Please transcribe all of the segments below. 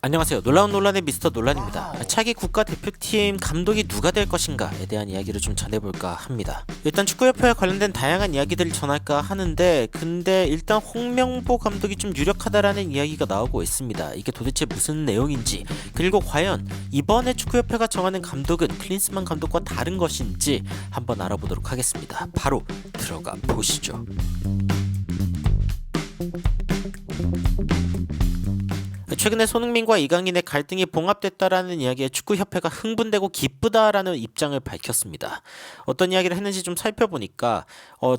안녕하세요. 놀라운 논란의 미스터 논란입니다. 차기 국가대표팀 감독이 누가 될 것인가에 대한 이야기를 좀 전해볼까 합니다. 일단 축구협회와 관련된 다양한 이야기들을 전할까 하는데 근데 일단 홍명보 감독이 좀 유력하다라는 이야기가 나오고 있습니다. 이게 도대체 무슨 내용인지, 그리고 과연 이번에 축구협회가 정하는 감독은 클린스만 감독과 다른 것인지 한번 알아보도록 하겠습니다. 바로 들어가 보시죠. 최근에 손흥민과 이강인의 갈등이 봉합됐다라는 이야기에 축구협회가 흥분되고 기쁘다라는 입장을 밝혔습니다. 어떤 이야기를 했는지 좀 살펴보니까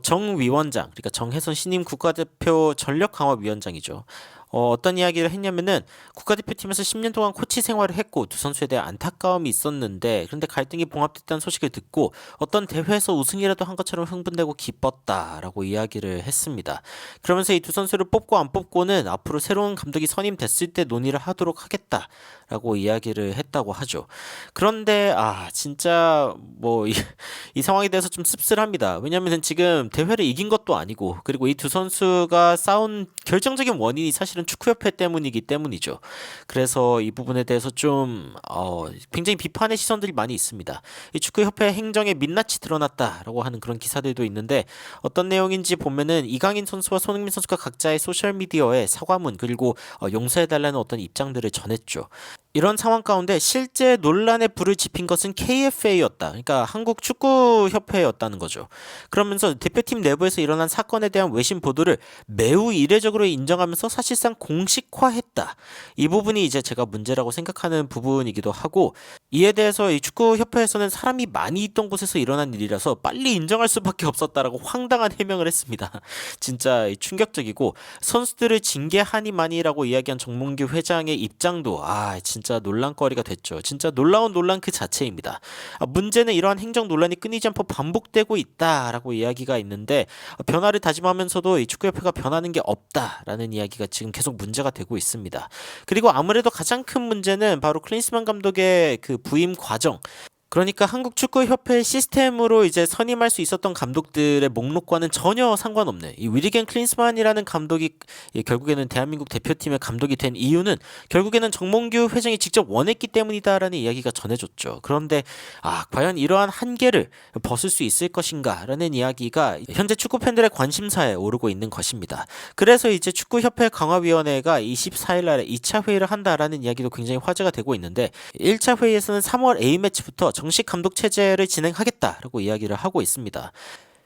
정 위원장, 그러니까 정혜선 신임 국가대표 전력강화위원장이죠. 어떤 이야기를 했냐면은 국가대표팀에서 10년 동안 코치 생활을 했고 두 선수에 대해 안타까움이 있었는데, 그런데 갈등이 봉합됐다는 소식을 듣고 어떤 대회에서 우승이라도 한 것처럼 흥분되고 기뻤다라고 이야기를 했습니다. 그러면서 이 두 선수를 뽑고 안 뽑고는 앞으로 새로운 감독이 선임됐을 때 논의를 하도록 하겠다라고 이야기를 했다고 하죠. 그런데 진짜 이 상황에 대해서 좀 씁쓸합니다. 왜냐면은 지금 대회를 이긴 것도 아니고, 그리고 이 두 선수가 싸운 결정적인 원인이 사실은 축구협회 때문이기 때문이죠. 그래서 이 부분에 대해서 좀 굉장히 비판의 시선들이 많이 있습니다. 이 축구협회 행정에 민낯이 드러났다라고 하는 그런 기사들도 있는데, 어떤 내용인지 보면은 이강인 선수와 손흥민 선수가 각자의 소셜미디어에 사과문, 그리고 용서해달라는 어떤 입장들을 전했죠. 이런 상황 가운데 실제 논란에 불을 지핀 것은 KFA였다. 그러니까 한국축구협회였다는 거죠. 그러면서 대표팀 내부에서 일어난 사건에 대한 외신 보도를 매우 이례적으로 인정하면서 사실상 공식화했다. 이 부분이 이제 제가 문제라고 생각하는 부분이기도 하고, 이에 대해서 이 축구협회에서는 사람이 많이 있던 곳에서 일어난 일이라서 빨리 인정할 수밖에 없었다라고 황당한 해명을 했습니다. 진짜 충격적이고, 선수들을 징계하니만이라고 이야기한 정몽규 회장의 입장도 진짜 논란거리가 됐죠. 진짜 놀라운 논란 그 자체입니다. 문제는 이러한 행정 논란이 끊이지 않고 반복되고 있다라고 이야기가 있는데, 변화를 다짐하면서도 이 축구협회가 변하는 게 없다라는 이야기가 지금 계속 문제가 되고 있습니다. 그리고 아무래도 가장 큰 문제는 바로 클린스만 감독의 그 부임 과정, 그러니까 한국축구협회 시스템으로 이제 선임할 수 있었던 감독들의 목록과는 전혀 상관없는 이 위리겐 클린스만이라는 감독이 결국에는 대한민국 대표팀의 감독이 된 이유는 결국에는 정몽규 회장이 직접 원했기 때문이다라는 이야기가 전해졌죠. 그런데 과연 이러한 한계를 벗을 수 있을 것인가라는 이야기가 현재 축구 팬들의 관심사에 오르고 있는 것입니다. 그래서 이제 축구협회 강화위원회가 24일 날에 2차 회의를 한다라는 이야기도 굉장히 화제가 되고 있는데, 1차 회의에서는 3월 A매치부터 정식 감독 체제를 진행하겠다라고 이야기를 하고 있습니다.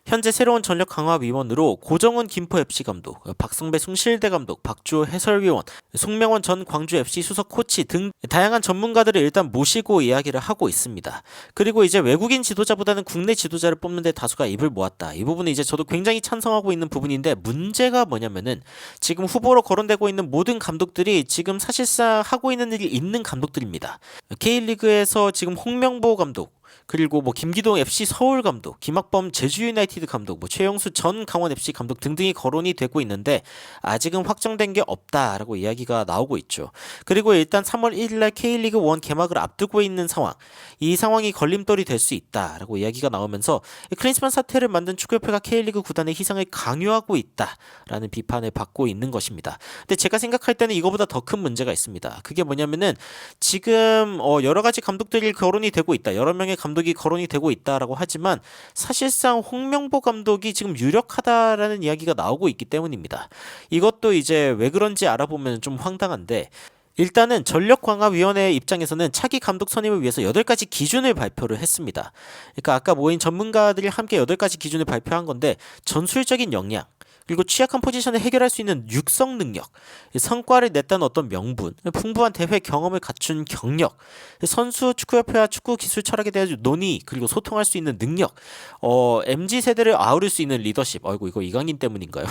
현재 새로운 전력 강화위원으로 고정훈 김포FC 감독, 박성배 숭실대 감독, 박주호 해설위원, 송명원 전 광주FC 수석 코치 등 다양한 전문가들을 일단 모시고 이야기를 하고 있습니다. 그리고 이제 외국인 지도자보다는 국내 지도자를 뽑는 데 다수가 입을 모았다. 이 부분은 이제 저도 굉장히 찬성하고 있는 부분인데, 문제가 뭐냐면은 지금 후보로 거론되고 있는 모든 감독들이 지금 사실상 하고 있는 일이 있는 감독들입니다. K리그에서 지금 홍명보 감독, 그리고 김기동 FC 서울 감독, 김학범 제주 유나이티드 감독, 최영수 전 강원 FC 감독 등등이 거론이 되고 있는데 아직은 확정된 게 없다라고 이야기가 나오고 있죠. 그리고 일단 3월 1일날 K리그 1 개막을 앞두고 있는 상황, 이 상황이 걸림돌이 될 수 있다라고 이야기가 나오면서 클린스만 사태를 만든 축구협회가 K리그 구단의 희생을 강요하고 있다라는 비판을 받고 있는 것입니다. 근데 제가 생각할 때는 이거보다 더 큰 문제가 있습니다. 그게 뭐냐면은 지금 여러 가지 감독들이 거론이 되고 있다, 여러 명의 감독이 거론이 되고 있다라고 하지만 사실상 홍명보 감독이 지금 유력하다라는 이야기가 나오고 있기 때문입니다. 이것도 이제 왜 그런지 알아보면 좀 황당한데, 일단은 전력강화위원회 입장에서는 차기 감독 선임을 위해서 8가지 기준을 발표를 했습니다. 그러니까 아까 모인 전문가들이 함께 8가지 기준을 발표한 건데, 전술적인 역량, 그리고 취약한 포지션을 해결할 수 있는 육성 능력, 성과를 냈다는 어떤 명분, 풍부한 대회 경험을 갖춘 경력, 선수 축구협회와 축구 기술 철학에 대한 논의, 그리고 소통할 수 있는 능력, MZ세대를 아우를 수 있는 리더십, 이거 이강인 때문인가요?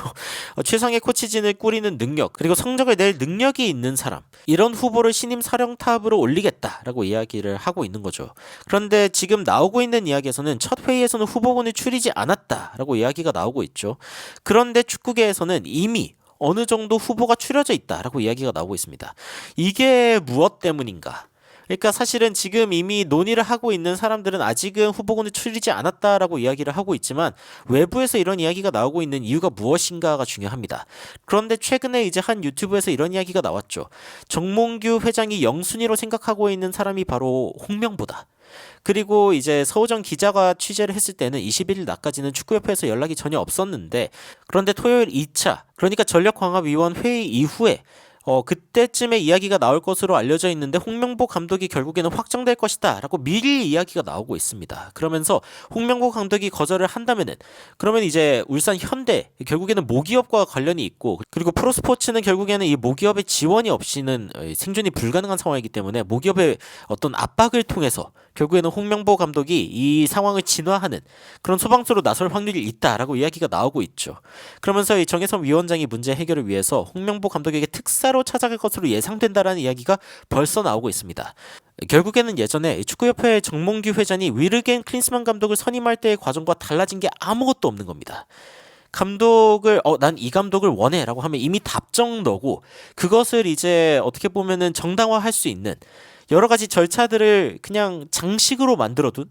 최상의 코치진을 꾸리는 능력, 그리고 성적을 낼 능력이 있는 사람, 이런 후보를 신임 사령탑으로 올리겠다라고 이야기를 하고 있는 거죠. 그런데 지금 나오고 있는 이야기에서는 첫 회의에서는 후보군을 추리지 않았다라고 이야기가 나오고 있죠. 그런데 축구계에서는 이미 어느 정도 후보가 추려져 있다라고 이야기가 나오고 있습니다. 이게 무엇 때문인가? 그러니까 사실은 지금 이미 논의를 하고 있는 사람들은 아직은 후보군을 추리지 않았다라고 이야기를 하고 있지만 외부에서 이런 이야기가 나오고 있는 이유가 무엇인가가 중요합니다. 그런데 최근에 이제 한 유튜브에서 이런 이야기가 나왔죠. 정몽규 회장이 영순위로 생각하고 있는 사람이 바로 홍명보다. 그리고 이제 서우정 기자가 취재를 했을 때는 21일 낮까지는 축구협회에서 연락이 전혀 없었는데 그런데 토요일 2차 그러니까 전력강화위원 회의 이후에 그때쯤에 이야기가 나올 것으로 알려져 있는데 홍명보 감독이 결국에는 확정될 것이다 라고 미리 이야기가 나오고 있습니다. 그러면서 홍명보 감독이 거절을 한다면은 그러면 이제 울산 현대 결국에는 모기업과 관련이 있고 그리고 프로스포츠는 결국에는 이 모기업의 지원이 없이는 생존이 불가능한 상황이기 때문에 모기업의 어떤 압박을 통해서 결국에는 홍명보 감독이 이 상황을 진화하는 그런 소방서로 나설 확률이 있다라고 이야기가 나오고 있죠. 그러면서 이 정혜선 위원장이 문제 해결을 위해서 홍명보 감독에게 특사로 찾아갈 것으로 예상된다라는 이야기가 벌써 나오고 있습니다. 결국에는 예전에 축구협회 정몽규 회장이 위르겐 클린스만 감독을 선임할 때의 과정과 달라진 게 아무것도 없는 겁니다. 감독을 난 이 감독을 원해라고 하면 이미 답정 너고 그것을 이제 어떻게 보면은 정당화할 수 있는 여러 가지 절차들을 그냥 장식으로 만들어둔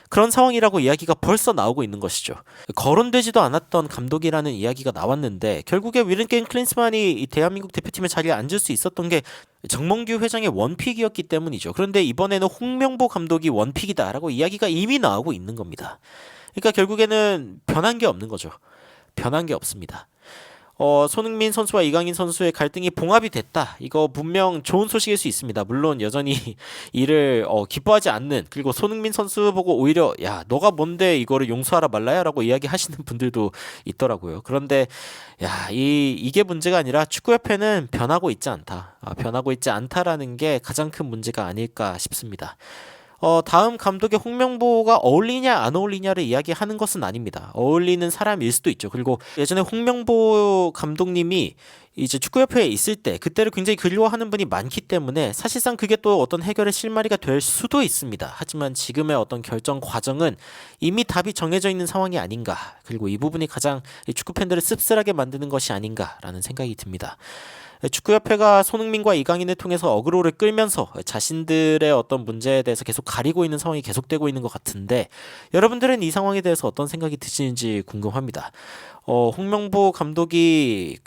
그런 상황이라고 이야기가 벌써 나오고 있는 것이죠. 거론되지도 않았던 감독이라는 이야기가 나왔는데 결국에 위르겐 클린스만이 이 대한민국 대표팀의 자리에 앉을 수 있었던 게 정몽규 회장의 원픽이었기 때문이죠. 그런데 이번에는 홍명보 감독이 원픽이다라고 이야기가 이미 나오고 있는 겁니다. 그러니까 결국에는 변한 게 없는 거죠. 변한 게 없습니다. 손흥민 선수와 이강인 선수의 갈등이 봉합이 됐다. 이거 분명 좋은 소식일 수 있습니다. 물론 여전히 이를 기뻐하지 않는 그리고 손흥민 선수 보고 오히려 야 너가 뭔데 이거를 용서하라 말라야라고 이야기하시는 분들도 있더라고요. 그런데 야 이게 문제가 아니라 축구협회는 변하고 있지 않다. 변하고 있지 않다라는 게 가장 큰 문제가 아닐까 싶습니다. 다음 감독의 홍명보가 어울리냐 안 어울리냐를 이야기하는 것은 아닙니다. 어울리는 사람일 수도 있죠. 그리고 예전에 홍명보 감독님이 이제 축구협회에 있을 때 그때를 굉장히 그리워하는 분이 많기 때문에 사실상 그게 또 어떤 해결의 실마리가 될 수도 있습니다. 하지만 지금의 어떤 결정 과정은 이미 답이 정해져 있는 상황이 아닌가. 그리고 이 부분이 가장 축구 팬들을 씁쓸하게 만드는 것이 아닌가라는 생각이 듭니다. 축구협회가 손흥민과 이강인을 통해서 어그로를 끌면서 자신들의 어떤 문제에 대해서 계속 가리고 있는 상황이 계속되고 있는 것 같은데 여러분들은 이 상황에 대해서 어떤 생각이 드시는지 궁금합니다. 홍명보 감독이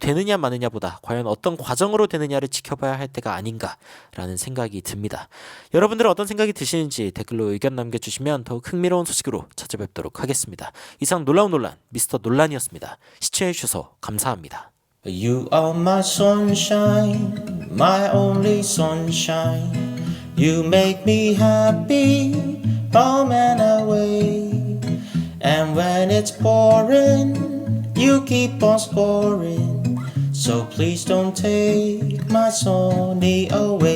되느냐 마느냐보다 과연 어떤 과정으로 되느냐를 지켜봐야 할 때가 아닌가라는 생각이 듭니다. 여러분들은 어떤 생각이 드시는지 댓글로 의견 남겨주시면 더욱 흥미로운 소식으로 찾아뵙도록 하겠습니다. 이상 놀라운 논란 미스터 논란이었습니다. 시청해주셔서 감사합니다. You are my sunshine, my only sunshine. You make me happy, home and away. And when it's pouring, you keep on scoring. So please don't take my sunny away.